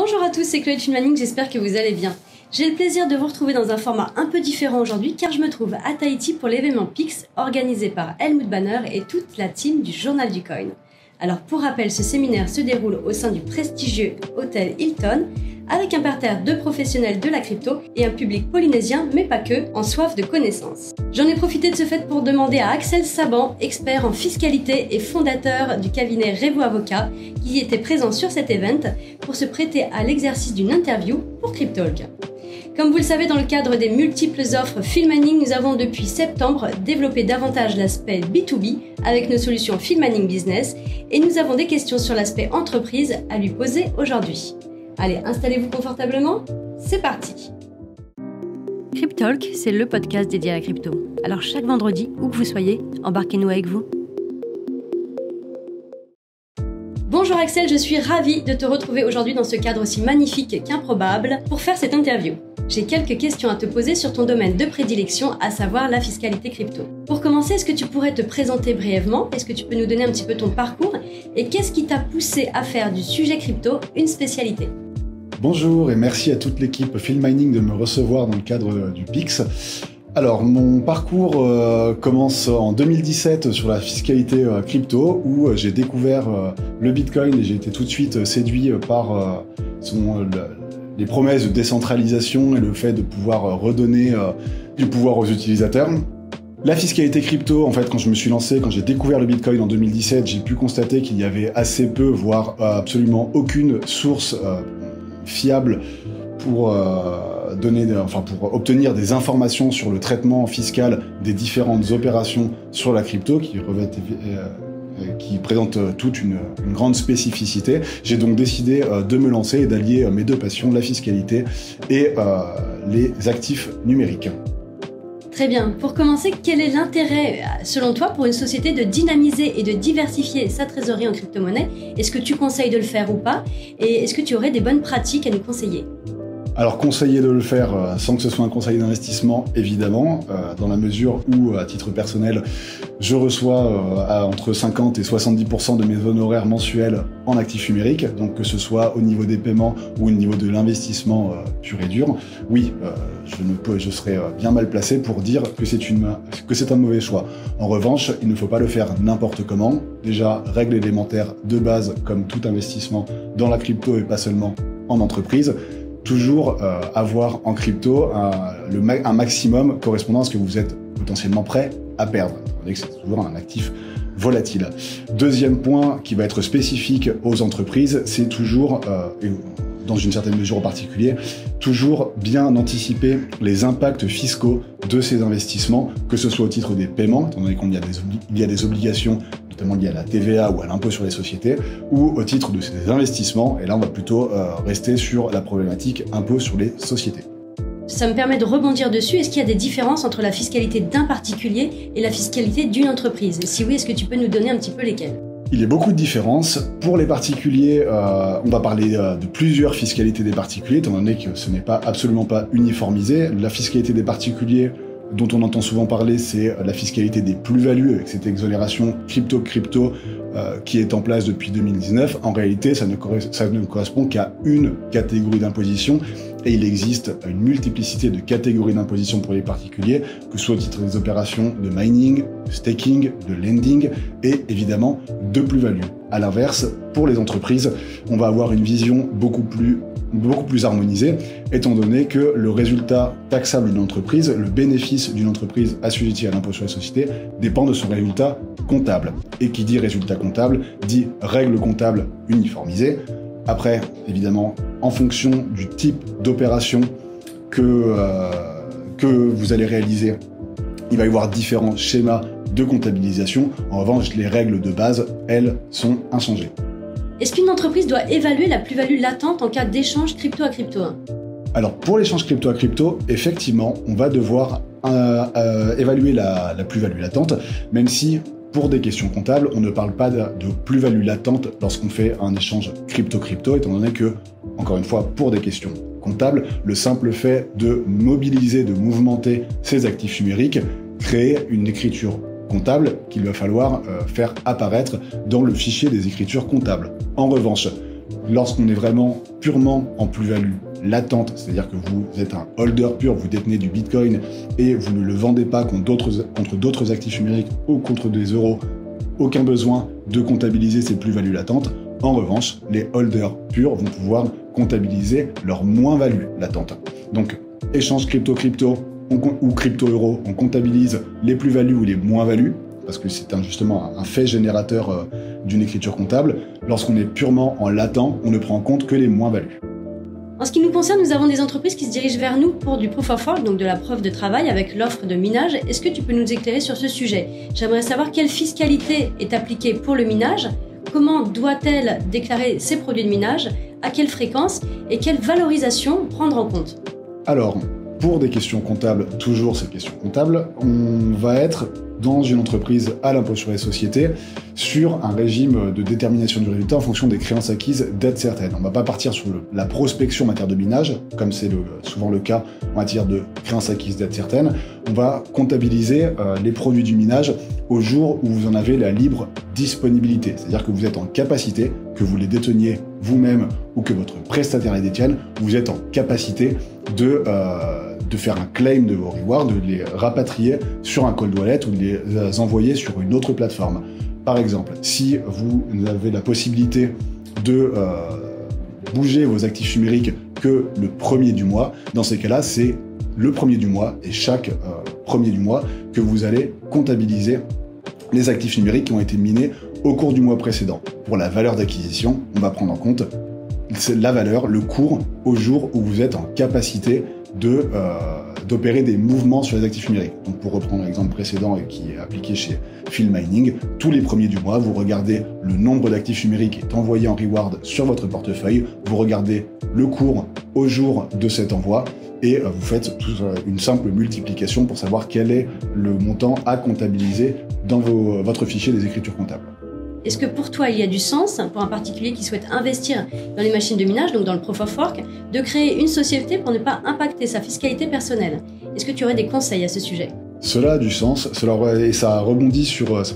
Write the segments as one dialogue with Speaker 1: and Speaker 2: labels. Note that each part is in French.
Speaker 1: Bonjour à tous, c'est Chloé de Filmmanning, j'espère que vous allez bien. J'ai le plaisir de vous retrouver dans un format un peu différent aujourd'hui car je me trouve à Tahiti pour l'événement PIX organisé par Helmut Banner et toute la team du Journal du Coin. Alors pour rappel, ce séminaire se déroule au sein du prestigieux hôtel Hilton avec un parterre de professionnels de la crypto et un public polynésien, mais pas que, en soif de connaissances. J'en ai profité de ce fait pour demander à Axel Saban, expert en fiscalité et fondateur du cabinet Revo Avocat, qui était présent sur cet event, pour se prêter à l'exercice d'une interview pour Cryptalk. Comme vous le savez, dans le cadre des multiples offres Filmmanning, nous avons depuis septembre développé davantage l'aspect B2B avec nos solutions Filmmanning Business et nous avons des questions sur l'aspect entreprise à lui poser aujourd'hui. Allez, installez-vous confortablement, c'est parti. Cryptalk, c'est le podcast dédié à la crypto. Alors chaque vendredi, où que vous soyez, embarquez-nous avec vous. Bonjour Axel, je suis ravie de te retrouver aujourd'hui dans ce cadre aussi magnifique qu'improbable pour faire cette interview. J'ai quelques questions à te poser sur ton domaine de prédilection, à savoir la fiscalité crypto. Pour commencer, est-ce que tu pourrais te présenter brièvement? Est-ce que tu peux nous donner un petit peu ton parcours? Et qu'est-ce qui t'a poussé à faire du sujet crypto une spécialité?
Speaker 2: Bonjour et merci à toute l'équipe Filmmanning de me recevoir dans le cadre du PIX. Alors, mon parcours commence en 2017 sur la fiscalité crypto où j'ai découvert le Bitcoin et j'ai été tout de suite séduit par les promesses de décentralisation et le fait de pouvoir redonner du pouvoir aux utilisateurs. La fiscalité crypto, en fait, quand je me suis lancé, quand j'ai découvert le Bitcoin en 2017, j'ai pu constater qu'il y avait assez peu, voire absolument aucune source fiable pour pour obtenir des informations sur le traitement fiscal des différentes opérations sur la crypto qui présente toute une grande spécificité. J'ai donc décidé de me lancer et d'allier mes deux passions, la fiscalité et les actifs numériques.
Speaker 1: Très bien. Pour commencer, quel est l'intérêt, selon toi, pour une société de dynamiser et de diversifier sa trésorerie en crypto-monnaie? Est-ce que tu conseilles de le faire ou pas? Et est-ce que tu aurais des bonnes pratiques à nous conseiller?
Speaker 2: Alors, conseiller de le faire sans que ce soit un conseil d'investissement, évidemment, dans la mesure où, à titre personnel, je reçois entre 50 et 70% de mes honoraires mensuels en actifs numériques, donc que ce soit au niveau des paiements ou au niveau de l'investissement pur et dur. Oui, je serais bien mal placé pour dire que c'est un mauvais choix. En revanche, il ne faut pas le faire n'importe comment. Déjà, règle élémentaire de base, comme tout investissement dans la crypto et pas seulement en entreprise. Toujours avoir en crypto un maximum correspondant à ce que vous êtes potentiellement prêt à perdre. Vous voyez que c'est toujours un actif volatile. Deuxième point qui va être spécifique aux entreprises, c'est toujours, dans une certaine mesure en particulier, toujours bien anticiper les impacts fiscaux de ces investissements, que ce soit au titre des paiements, étant donné qu'il y a des obligations notamment liées à la TVA ou à l'impôt sur les sociétés, ou au titre de ces investissements, et là on va plutôt rester sur la problématique impôt sur les sociétés.
Speaker 1: Ça me permet de rebondir dessus. Est-ce qu'il y a des différences entre la fiscalité d'un particulier et la fiscalité d'une entreprise? Et si oui, est-ce que tu peux nous donner un petit peu lesquelles?
Speaker 2: Il y a beaucoup de différences. Pour les particuliers, on va parler de plusieurs fiscalités des particuliers, étant donné que ce n'est absolument pas uniformisé. La fiscalité des particuliers, dont on entend souvent parler, c'est la fiscalité des plus-values, avec cette exonération crypto qui est en place depuis 2019. En réalité, ça ne correspond qu'à une catégorie d'imposition, et il existe une multiplicité de catégories d'imposition pour les particuliers, que ce soit au titre des opérations de mining, de staking, de lending, et évidemment de plus-value. À l'inverse, pour les entreprises, on va avoir une vision beaucoup plus harmonisée, étant donné que le résultat taxable d'une entreprise, le bénéfice d'une entreprise assujettie à l'impôt sur les sociétés, dépend de son résultat comptable. Et qui dit résultat comptable, dit règles comptables uniformisées. Après, évidemment, en fonction du type d'opération que vous allez réaliser, il va y avoir différents schémas de comptabilisation. En revanche, les règles de base, elles, sont inchangées.
Speaker 1: Est-ce qu'une entreprise doit évaluer la plus-value latente en cas d'échange crypto à crypto?
Speaker 2: Alors, pour l'échange crypto à crypto, effectivement, on va devoir évaluer la plus-value latente, même si, pour des questions comptables, on ne parle pas de plus-value latente lorsqu'on fait un échange crypto-crypto, étant donné que, encore une fois, pour des questions comptables, le simple fait de mobiliser, de mouvementer ces actifs numériques, crée une écriture comptable qu'il va falloir faire apparaître dans le fichier des écritures comptables. En revanche, lorsqu'on est vraiment purement en plus-value latente, c'est-à-dire que vous êtes un holder pur, vous détenez du Bitcoin et vous ne le vendez pas contre d'autres actifs numériques ou contre des euros, aucun besoin de comptabiliser ces plus-values latentes. En revanche, les holders purs vont pouvoir comptabiliser leur moins-value latente. Donc, échange crypto-crypto ou crypto-euro, on comptabilise les plus-values ou les moins-values, parce que c'est justement un fait générateur d'une écriture comptable. Lorsqu'on est purement en latent, on ne prend en compte que les moins-values.
Speaker 1: En ce qui nous concerne, nous avons des entreprises qui se dirigent vers nous pour du proof of work, donc de la preuve de travail avec l'offre de minage. Est-ce que tu peux nous éclairer sur ce sujet? J'aimerais savoir quelle fiscalité est appliquée pour le minage, comment doit-elle déclarer ses produits de minage, à quelle fréquence et quelle valorisation prendre en compte?
Speaker 2: Alors, pour des questions comptables, toujours ces questions comptables, on va être dans une entreprise à l'impôt sur les sociétés sur un régime de détermination du résultat en fonction des créances acquises d'aide certaine. On ne va pas partir sur la prospection en matière de minage, comme c'est souvent le cas en matière de créances acquises d'aide certaine. On va comptabiliser les produits du minage au jour où vous en avez la libre disponibilité. C'est-à-dire que vous êtes en capacité, que vous les déteniez vous-même ou que votre prestataire les détienne, vous êtes en capacité de faire un claim de vos rewards, de les rapatrier sur un cold wallet ou de les envoyer sur une autre plateforme. Par exemple, si vous avez la possibilité de bouger vos actifs numériques que le premier du mois, dans ces cas-là, c'est le premier du mois et chaque premier du mois que vous allez comptabiliser les actifs numériques qui ont été minés au cours du mois précédent. Pour la valeur d'acquisition, on va prendre en compte la valeur, le cours au jour où vous êtes en capacité d'opérer des mouvements sur les actifs numériques. Donc pour reprendre l'exemple précédent et qui est appliqué chez Phil Mining, tous les premiers du mois, vous regardez le nombre d'actifs numériques qui est envoyé en reward sur votre portefeuille, vous regardez le cours au jour de cet envoi et vous faites une simple multiplication pour savoir quel est le montant à comptabiliser dans votre fichier des écritures comptables.
Speaker 1: Est-ce que pour toi, il y a du sens, pour un particulier qui souhaite investir dans les machines de minage, donc dans le proof of work, de créer une société pour ne pas impacter sa fiscalité personnelle? Est-ce que tu aurais des conseils à ce sujet?
Speaker 2: Cela a du sens, et ça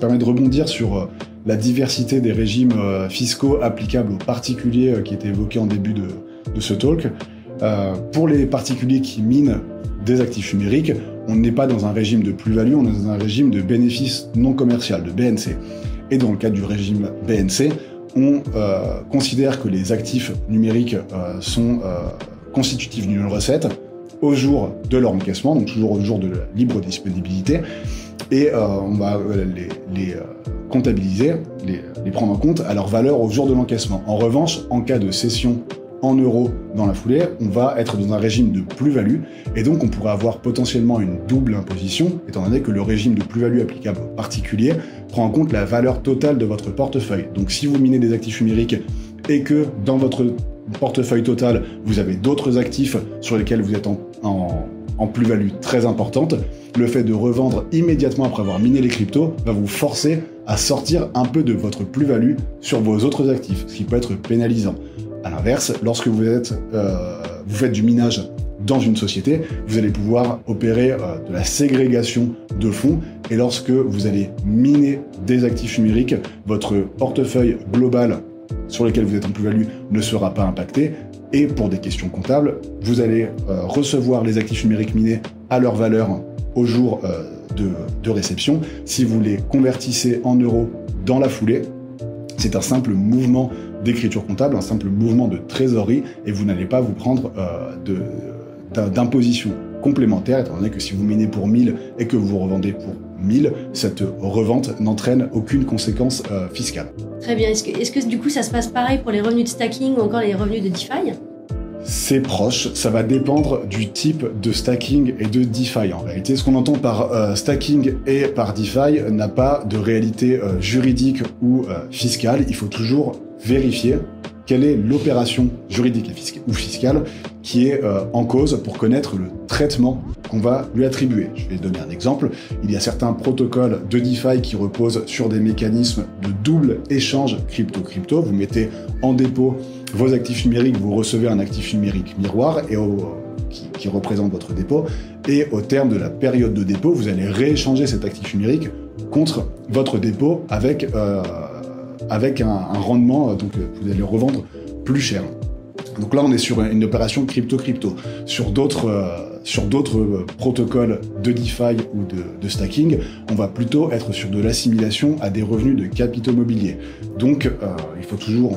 Speaker 2: permet de rebondir sur la diversité des régimes fiscaux applicables aux particuliers qui étaient évoqués en début de ce talk. Pour les particuliers qui minent des actifs numériques, on n'est pas dans un régime de plus-value, on est dans un régime de bénéfice non commercial, de BNC. Et dans le cadre du régime BNC, on considère que les actifs numériques sont constitutifs d'une recette au jour de leur encaissement, donc toujours au jour de la libre disponibilité, et on va les comptabiliser, les prendre en compte à leur valeur au jour de l'encaissement. En revanche, en cas de cession en euros dans la foulée, on va être dans un régime de plus-value, et donc on pourrait avoir potentiellement une double imposition, étant donné que le régime de plus-value applicable aux particuliers prend en compte la valeur totale de votre portefeuille. Donc si vous minez des actifs numériques et que dans votre portefeuille total, vous avez d'autres actifs sur lesquels vous êtes en plus-value très importante, le fait de revendre immédiatement après avoir miné les cryptos va vous forcer à sortir un peu de votre plus-value sur vos autres actifs, ce qui peut être pénalisant. À l'inverse, lorsque vous faites du minage dans une société, vous allez pouvoir opérer de la ségrégation de fonds, et lorsque vous allez miner des actifs numériques, votre portefeuille global sur lequel vous êtes en plus-value ne sera pas impacté, et pour des questions comptables, vous allez recevoir les actifs numériques minés à leur valeur au jour de réception. Si vous les convertissez en euros dans la foulée, c'est un simple mouvement d'écriture comptable, un simple mouvement de trésorerie, et vous n'allez pas vous prendre d'imposition complémentaire, étant donné que si vous minez pour 1000 et que vous revendez pour 1000, cette revente n'entraîne aucune conséquence fiscale.
Speaker 1: Très bien. Est-ce que du coup ça se passe pareil pour les revenus de stacking ou encore les revenus de DeFi?
Speaker 2: C'est proche, ça va dépendre du type de stacking et de DeFi. En réalité, ce qu'on entend par stacking et par DeFi n'a pas de réalité juridique ou fiscale. Il faut toujours vérifier quelle est l'opération juridique ou fiscale qui est en cause pour connaître le traitement qu'on va lui attribuer. Je vais donner un exemple. Il y a certains protocoles de DeFi qui reposent sur des mécanismes de double échange crypto-crypto. Vous mettez en dépôt vos actifs numériques, vous recevez un actif numérique miroir qui représente votre dépôt, et au terme de la période de dépôt, vous allez rééchanger cet actif numérique contre votre dépôt avec un rendement, donc vous allez revendre plus cher. Donc là, on est sur une opération crypto-crypto. Sur d'autres protocoles de DeFi ou de stacking, on va plutôt être sur de l'assimilation à des revenus de capitaux mobiliers. Donc, il faut toujours,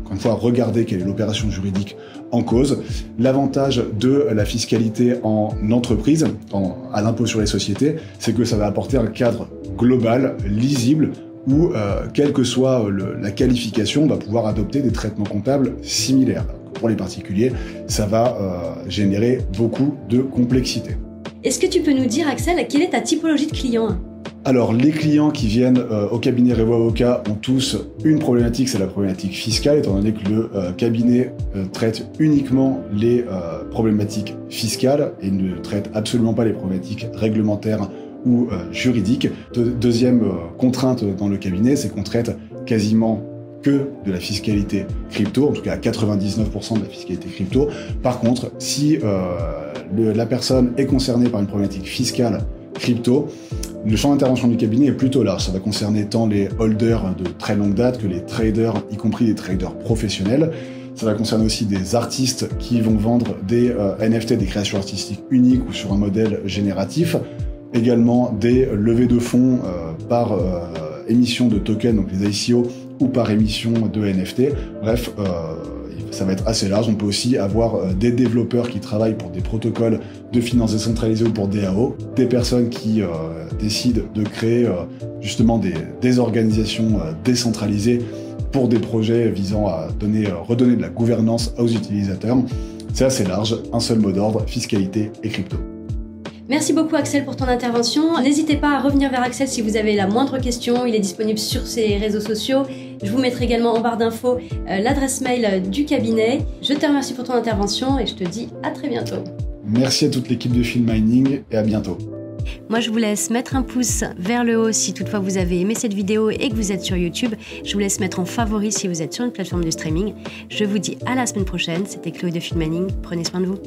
Speaker 2: encore une fois, regarder quelle est l'opération juridique en cause. L'avantage de la fiscalité en entreprise, à l'impôt sur les sociétés, c'est que ça va apporter un cadre global, lisible, où, quelle que soit la qualification, on va pouvoir adopter des traitements comptables similaires. Pour les particuliers, ça va générer beaucoup de complexité.
Speaker 1: Est-ce que tu peux nous dire, Axel, quelle est ta typologie de clients ?
Speaker 2: Alors, les clients qui viennent au cabinet Revo Avocat ont tous une problématique, c'est la problématique fiscale, étant donné que le cabinet traite uniquement les problématiques fiscales et ne traite absolument pas les problématiques réglementaires ou juridiques. Deuxième contrainte dans le cabinet, c'est qu'on traite quasiment que de la fiscalité crypto, en tout cas à 99% de la fiscalité crypto. Par contre, si la personne est concernée par une problématique fiscale crypto, le champ d'intervention du cabinet est plutôt large. Ça va concerner tant les holders de très longue date que les traders, y compris des traders professionnels. Ça va concerner aussi des artistes qui vont vendre des NFT, des créations artistiques uniques ou sur un modèle génératif. Également des levées de fonds par émission de tokens, donc les ICO, ou par émission de NFT. Bref, ça va être assez large. On peut aussi avoir des développeurs qui travaillent pour des protocoles de finances décentralisées ou pour DAO, des personnes qui décident de créer justement des organisations décentralisées pour des projets visant à redonner de la gouvernance aux utilisateurs. C'est assez large, un seul mot d'ordre, fiscalité et crypto.
Speaker 1: Merci beaucoup Axel pour ton intervention. N'hésitez pas à revenir vers Axel si vous avez la moindre question. Il est disponible sur ses réseaux sociaux. Je vous mettrai également en barre d'infos l'adresse mail du cabinet. Je te remercie pour ton intervention et je te dis à très bientôt.
Speaker 2: Merci à toute l'équipe de Filmining et à bientôt.
Speaker 1: Moi, je vous laisse mettre un pouce vers le haut si toutefois vous avez aimé cette vidéo et que vous êtes sur YouTube. Je vous laisse mettre en favori si vous êtes sur une plateforme de streaming. Je vous dis à la semaine prochaine. C'était Chloé de Filmining. Prenez soin de vous.